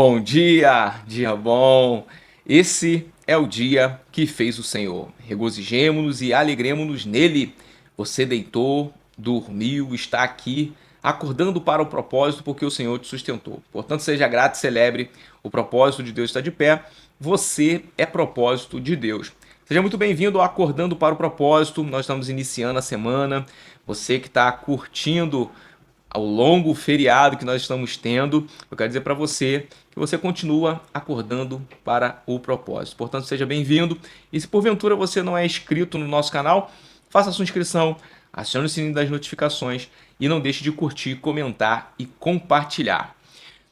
Bom dia, dia bom. Esse é o dia que fez o Senhor. Regozijemo-nos e alegremo-nos nele. Você deitou, dormiu, está aqui, acordando para o propósito porque o Senhor te sustentou. Portanto, seja grato e celebre. O propósito de Deus está de pé. Você é propósito de Deus. Seja muito bem-vindo ao Acordando para o Propósito. Nós estamos iniciando a semana. Você que está curtindo ao longo feriado que nós estamos tendo, eu quero dizer para você que você continua acordando para o propósito. Portanto, seja bem-vindo. E se porventura você não é inscrito no nosso canal, faça a sua inscrição, acione o sininho das notificações e não deixe de curtir, comentar e compartilhar.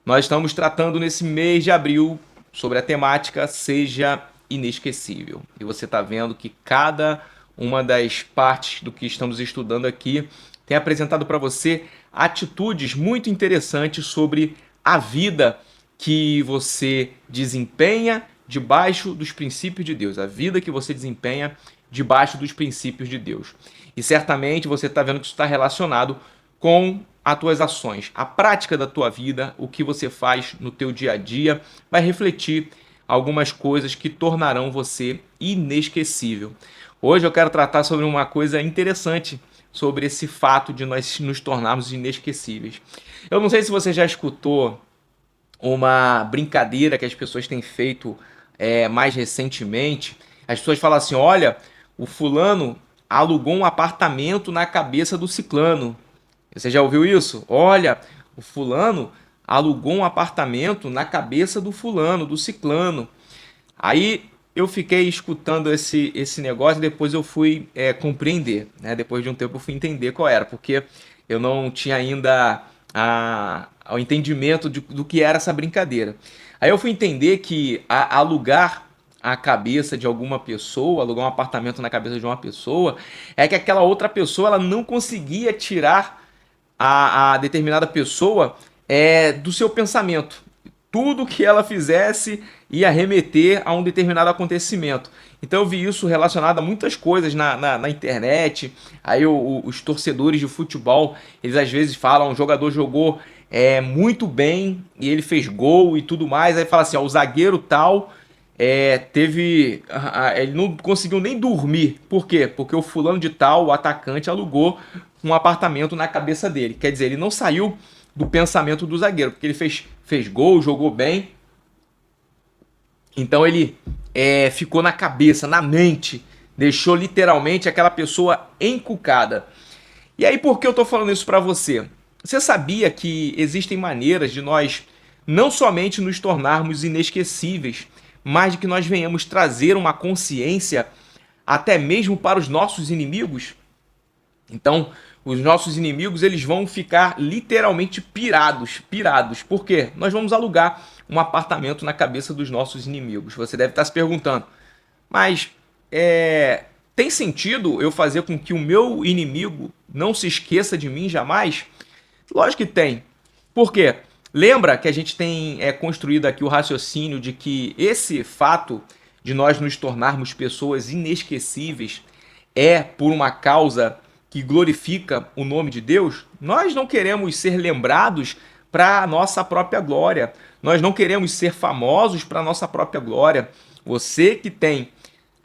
Nós estamos tratando nesse mês de abril sobre a temática Seja Inesquecível. E você está vendo que cada uma das partes do que estamos estudando aqui tem apresentado para você atitudes muito interessantes sobre a vida que você desempenha debaixo dos princípios de Deus, a vida que você desempenha debaixo dos princípios de Deus. E certamente você está vendo que isso está relacionado com as tuas ações, a prática da tua vida, o que você faz no teu dia a dia, vai refletir algumas coisas que tornarão você inesquecível. Hoje eu quero tratar sobre uma coisa interessante, sobre esse fato de nós nos tornarmos inesquecíveis. Eu não sei se você já escutou uma brincadeira que as pessoas têm feito mais recentemente. As pessoas falam assim, olha, o fulano alugou um apartamento na cabeça do ciclano. Você já ouviu isso? Olha, o fulano alugou um apartamento na cabeça do fulano, do ciclano. Aí eu fiquei escutando esse negócio e depois eu fui compreender, né? Depois de um tempo eu fui entender qual era, porque eu não tinha ainda o entendimento do que era essa brincadeira. Aí eu fui entender que alugar a cabeça de alguma pessoa, alugar um apartamento na cabeça de uma pessoa, é que aquela outra pessoa ela não conseguia tirar a determinada pessoa do seu pensamento. Tudo que ela fizesse ia remeter a um determinado acontecimento. Então eu vi isso relacionado a muitas coisas na internet. Aí os torcedores de futebol, eles às vezes falam, o jogador jogou muito bem e ele fez gol e tudo mais. Aí fala assim, ó, o zagueiro tal ele não conseguiu nem dormir. Por quê? Porque o fulano de tal, o atacante, alugou um apartamento na cabeça dele. Quer dizer, ele não saiu do pensamento do zagueiro, porque ele fez gol, jogou bem. Então ele ficou na cabeça, na mente, deixou literalmente aquela pessoa encucada. E aí por que eu tô falando isso para você? Você sabia que existem maneiras de nós não somente nos tornarmos inesquecíveis, mas de que nós venhamos trazer uma consciência até mesmo para os nossos inimigos? Então, os nossos inimigos eles vão ficar literalmente pirados. Por quê? Nós vamos alugar um apartamento na cabeça dos nossos inimigos. Você deve estar se perguntando, mas tem sentido eu fazer com que o meu inimigo não se esqueça de mim jamais? Lógico que tem. Por quê? Lembra que a gente tem construído aqui o raciocínio de que esse fato de nós nos tornarmos pessoas inesquecíveis é por uma causa que glorifica o nome de Deus? Nós não queremos ser lembrados para a nossa própria glória. Nós não queremos ser famosos para a nossa própria glória. Você que tem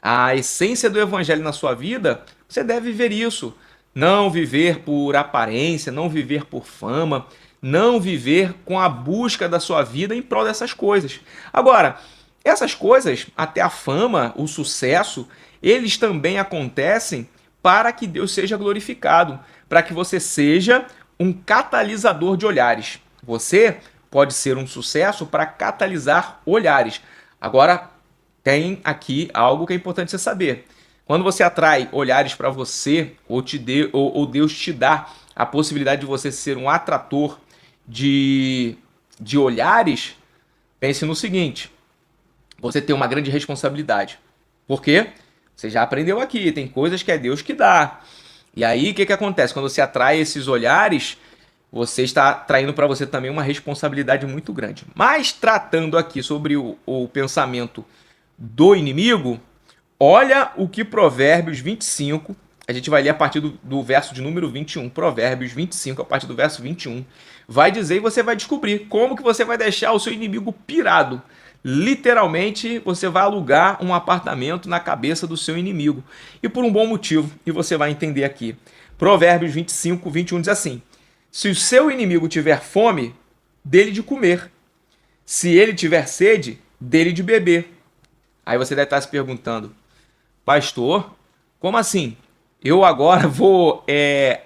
a essência do evangelho na sua vida, você deve viver isso. Não viver por aparência, não viver por fama, não viver com a busca da sua vida em prol dessas coisas. Agora, essas coisas, até a fama, o sucesso, eles também acontecem para que Deus seja glorificado, para que você seja um catalisador de olhares. Você pode ser um sucesso para catalisar olhares. Agora, tem aqui algo que é importante você saber. Quando você atrai olhares para você, ou Deus te dá a possibilidade de você ser um atrator de olhares, pense no seguinte, você tem uma grande responsabilidade. Por quê? Você já aprendeu aqui, tem coisas que é Deus que dá. E aí, o que acontece? Quando você atrai esses olhares, você está traindo para você também uma responsabilidade muito grande. Mas, tratando aqui sobre o pensamento do inimigo, olha o que Provérbios 25, a gente vai ler a partir do verso de número 21, Provérbios 25, a partir do verso 21. Vai dizer e você vai descobrir como que você vai deixar o seu inimigo pirado. Literalmente, você vai alugar um apartamento na cabeça do seu inimigo. E por um bom motivo, e você vai entender aqui. Provérbios 25, 21 diz assim: se o seu inimigo tiver fome, dele de comer. Se ele tiver sede, dele de beber. Aí você deve estar se perguntando: pastor, como assim? Eu agora vou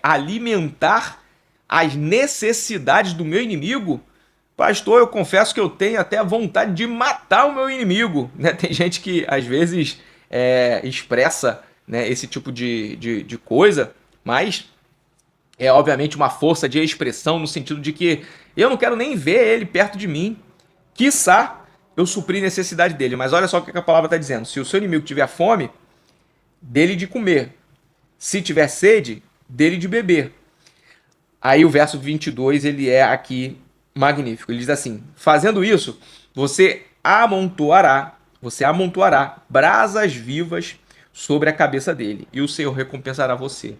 alimentar as necessidades do meu inimigo? Pastor, eu confesso que eu tenho até a vontade de matar o meu inimigo. Né? Tem gente que às vezes expressa, né, esse tipo de coisa, mas é obviamente uma força de expressão no sentido de que eu não quero nem ver ele perto de mim, quiçá eu suprir necessidade dele. Mas olha só o que a palavra está dizendo: se o seu inimigo tiver fome, dele de comer. Se tiver sede, dele de beber. Aí o verso 22, ele é aqui magnífico. Ele diz assim: fazendo isso, você amontoará brasas vivas sobre a cabeça dele, e o Senhor recompensará você.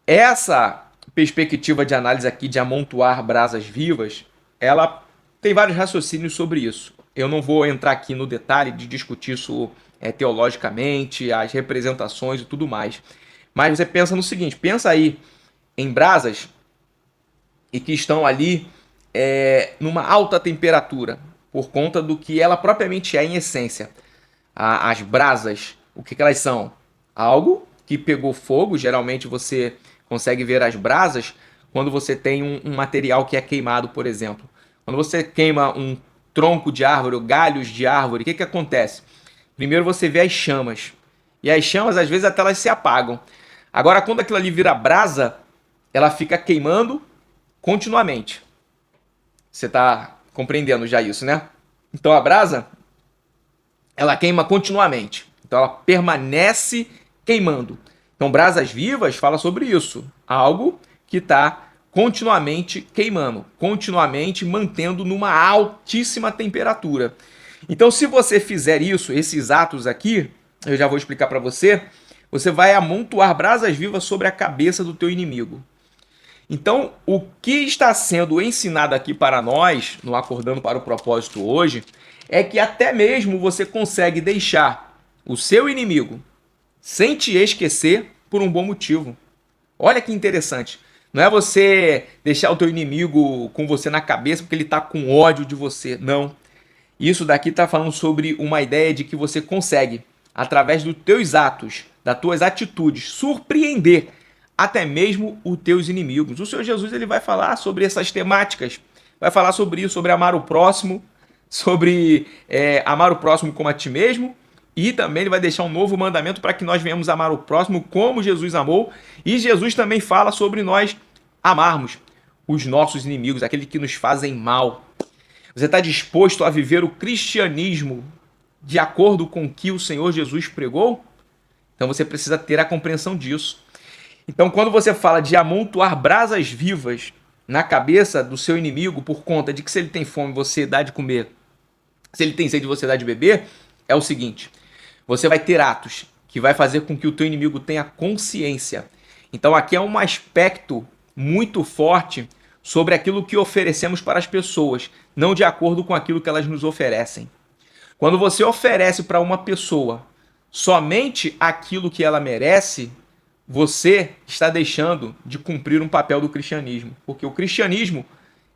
Essa perspectiva de análise aqui de amontoar brasas vivas, ela tem vários raciocínios sobre isso. Eu não vou entrar aqui no detalhe de discutir isso teologicamente, as representações e tudo mais. Mas você pensa no seguinte: pensa aí em brasas e que estão ali numa alta temperatura, por conta do que ela propriamente é em essência. As brasas, o que elas são? Algo que pegou fogo. Geralmente você consegue ver as brasas quando você tem um material que é queimado, por exemplo. Quando você queima um tronco de árvore ou galhos de árvore, o que acontece? Primeiro você vê as chamas. E as chamas, às vezes, até elas se apagam. Agora, quando aquilo ali vira brasa, ela fica queimando continuamente. Você está compreendendo já isso, né? Então a brasa, ela queima continuamente. Então ela permanece queimando. Então brasas vivas fala sobre isso. Algo que está continuamente queimando, continuamente mantendo numa altíssima temperatura. Então se você fizer isso, esses atos aqui, eu já vou explicar para você, você vai amontoar brasas vivas sobre a cabeça do teu inimigo. Então, o que está sendo ensinado aqui para nós, no Acordando para o Propósito hoje, é que até mesmo você consegue deixar o seu inimigo sem te esquecer por um bom motivo. Olha que interessante. Não é você deixar o teu inimigo com você na cabeça porque ele está com ódio de você. Não. Isso daqui está falando sobre uma ideia de que você consegue, através dos teus atos, das tuas atitudes, surpreender até mesmo os teus inimigos. O Senhor Jesus ele vai falar sobre essas temáticas, vai falar sobre isso, sobre amar o próximo, sobre amar o próximo como a ti mesmo, e também ele vai deixar um novo mandamento para que nós venhamos amar o próximo como Jesus amou, e Jesus também fala sobre nós amarmos os nossos inimigos, aqueles que nos fazem mal. Você está disposto a viver o cristianismo de acordo com o que o Senhor Jesus pregou? Então você precisa ter a compreensão disso. Então, quando você fala de amontoar brasas vivas na cabeça do seu inimigo por conta de que se ele tem fome, você dá de comer, se ele tem sede, você dá de beber, é o seguinte: você vai ter atos que vai fazer com que o teu inimigo tenha consciência. Então, aqui é um aspecto muito forte sobre aquilo que oferecemos para as pessoas, não de acordo com aquilo que elas nos oferecem. Quando você oferece para uma pessoa somente aquilo que ela merece, você está deixando de cumprir um papel do cristianismo. Porque o cristianismo,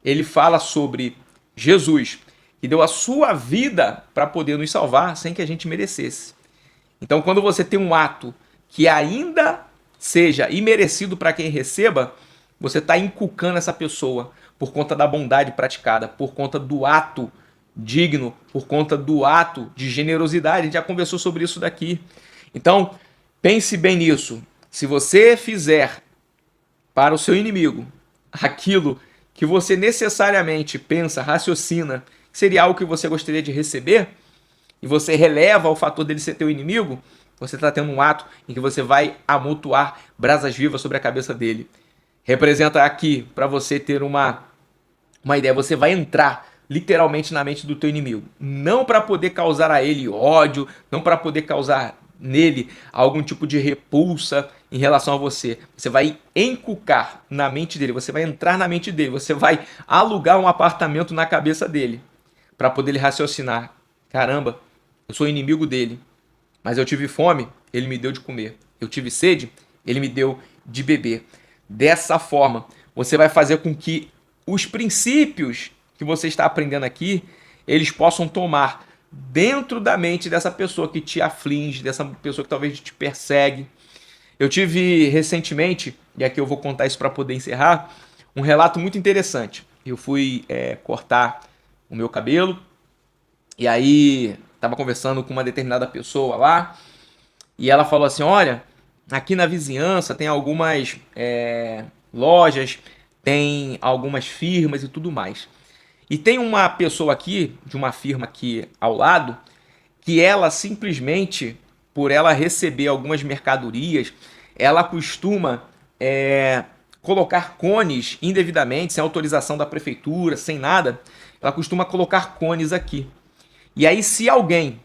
ele fala sobre Jesus, que deu a sua vida para poder nos salvar sem que a gente merecesse. Então, quando você tem um ato que ainda seja imerecido para quem receba, você está inculcando essa pessoa por conta da bondade praticada, por conta do ato digno, por conta do ato de generosidade. A gente já conversou sobre isso daqui. Então, pense bem nisso. Se você fizer para o seu inimigo aquilo que você necessariamente pensa, raciocina, que seria algo que você gostaria de receber, e você releva o fator dele ser teu inimigo, você está tendo um ato em que você vai amontoar brasas vivas sobre a cabeça dele. Representa aqui, para você ter uma ideia, você vai entrar literalmente na mente do teu inimigo. Não para poder causar a ele ódio, não para poder causar nele algum tipo de repulsa em relação a você. Você vai encucar na mente dele, você vai entrar na mente dele, você vai alugar um apartamento na cabeça dele para poder ele raciocinar. Caramba, eu sou inimigo dele, mas eu tive fome, ele me deu de comer. Eu tive sede, ele me deu de beber. Dessa forma, você vai fazer com que os princípios que você está aprendendo aqui, eles possam tomar dentro da mente dessa pessoa que te aflige, dessa pessoa que talvez te persegue. Eu tive recentemente, e aqui eu vou contar isso para poder encerrar, um relato muito interessante. Eu fui cortar o meu cabelo, e aí estava conversando com uma determinada pessoa lá, e ela falou assim, olha, aqui na vizinhança tem algumas lojas, tem algumas firmas e tudo mais. E tem uma pessoa aqui, de uma firma aqui ao lado, que ela simplesmente, por ela receber algumas mercadorias, ela costuma colocar cones indevidamente, sem autorização da prefeitura, sem nada, ela costuma colocar cones aqui. E aí se alguém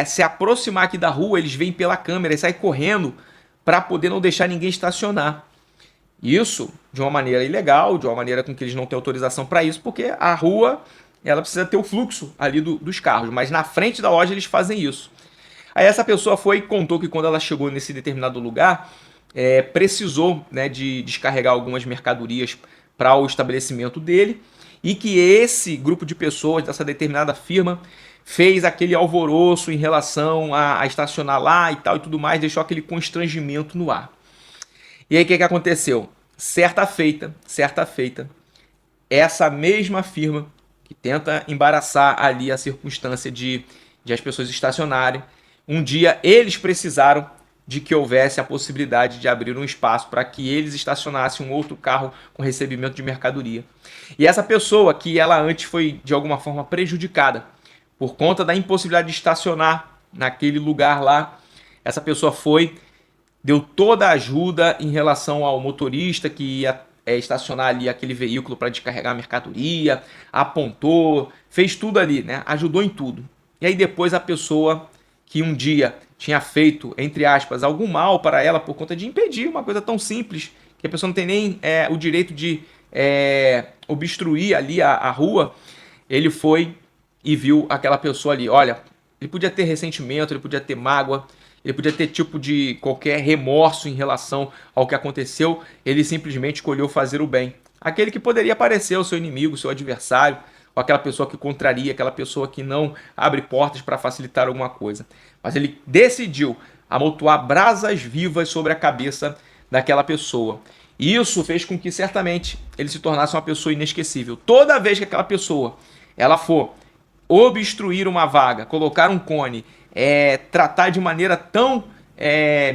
se aproximar aqui da rua, eles vêm pela câmera e saem correndo para poder não deixar ninguém estacionar. Isso de uma maneira ilegal, de uma maneira com que eles não têm autorização para isso, porque a rua ela precisa ter o fluxo ali dos carros, mas na frente da loja eles fazem isso. Aí essa pessoa foi e contou que quando ela chegou nesse determinado lugar, precisou, né, de descarregar algumas mercadorias para o estabelecimento dele, e que esse grupo de pessoas dessa determinada firma fez aquele alvoroço em relação a estacionar lá e tal e tudo mais, deixou aquele constrangimento no ar. E aí o que aconteceu? Certa feita, essa mesma firma que tenta embaraçar ali a circunstância de as pessoas estacionarem, um dia eles precisaram de que houvesse a possibilidade de abrir um espaço para que eles estacionassem um outro carro com recebimento de mercadoria. E essa pessoa que ela antes foi de alguma forma prejudicada por conta da impossibilidade de estacionar naquele lugar lá, essa pessoa foi, deu toda a ajuda em relação ao motorista que ia estacionar ali aquele veículo para descarregar a mercadoria, apontou, fez tudo ali, né? Ajudou em tudo. E aí depois a pessoa que um dia tinha feito, entre aspas, algum mal para ela por conta de impedir uma coisa tão simples, que a pessoa não tem nem o direito de obstruir ali a rua, ele foi e viu aquela pessoa ali. Olha, ele podia ter ressentimento, ele podia ter mágoa, ele podia ter tipo de qualquer remorso em relação ao que aconteceu, ele simplesmente escolheu fazer o bem. Aquele que poderia parecer o seu inimigo, o seu adversário, ou aquela pessoa que contraria, aquela pessoa que não abre portas para facilitar alguma coisa. Mas ele decidiu amontoar brasas vivas sobre a cabeça daquela pessoa. E isso fez com que certamente ele se tornasse uma pessoa inesquecível. Toda vez que aquela pessoa ela for obstruir uma vaga, colocar um cone, tratar de maneira tão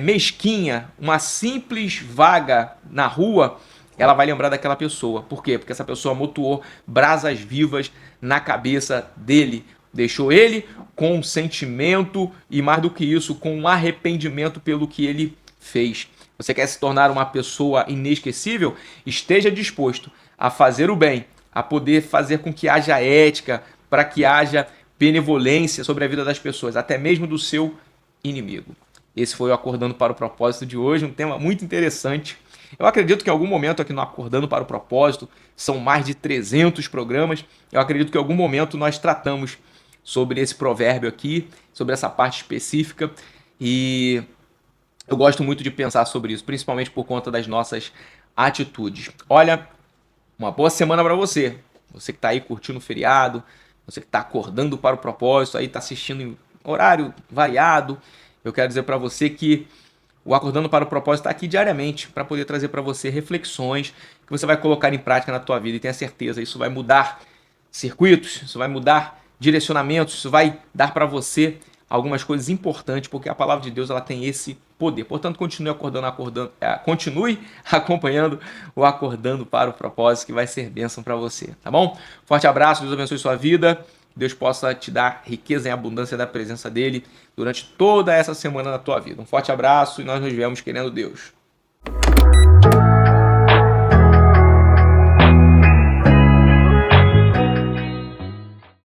mesquinha uma simples vaga na rua, ela vai lembrar daquela pessoa. Por quê? Porque essa pessoa amontoou brasas vivas na cabeça dele. Deixou ele com um sentimento e, mais do que isso, com um arrependimento pelo que ele fez. Você quer se tornar uma pessoa inesquecível? Esteja disposto a fazer o bem, a poder fazer com que haja ética, para que haja benevolência sobre a vida das pessoas, até mesmo do seu inimigo. Esse foi o Acordando para o Propósito de hoje, um tema muito interessante. Eu acredito que em algum momento aqui no Acordando para o Propósito, são mais de 300 programas, eu acredito que em algum momento nós tratamos sobre esse provérbio aqui, sobre essa parte específica, e eu gosto muito de pensar sobre isso, principalmente por conta das nossas atitudes. Olha, uma boa semana para você. Você que está aí curtindo o feriado, você que está acordando para o propósito, aí está assistindo em horário variado. Eu quero dizer para você que o Acordando para o Propósito está aqui diariamente para poder trazer para você reflexões que você vai colocar em prática na tua vida, e tenha certeza, isso vai mudar circuitos, isso vai mudar direcionamentos, isso vai dar para você algumas coisas importantes, porque a palavra de Deus ela tem esse poder. Portanto, continue continue acompanhando o Acordando para o Propósito, que vai ser bênção para você, tá bom? Forte abraço, Deus abençoe sua vida, Deus possa te dar riqueza e abundância da presença dele durante toda essa semana na tua vida. Um forte abraço e nós nos vemos querendo Deus.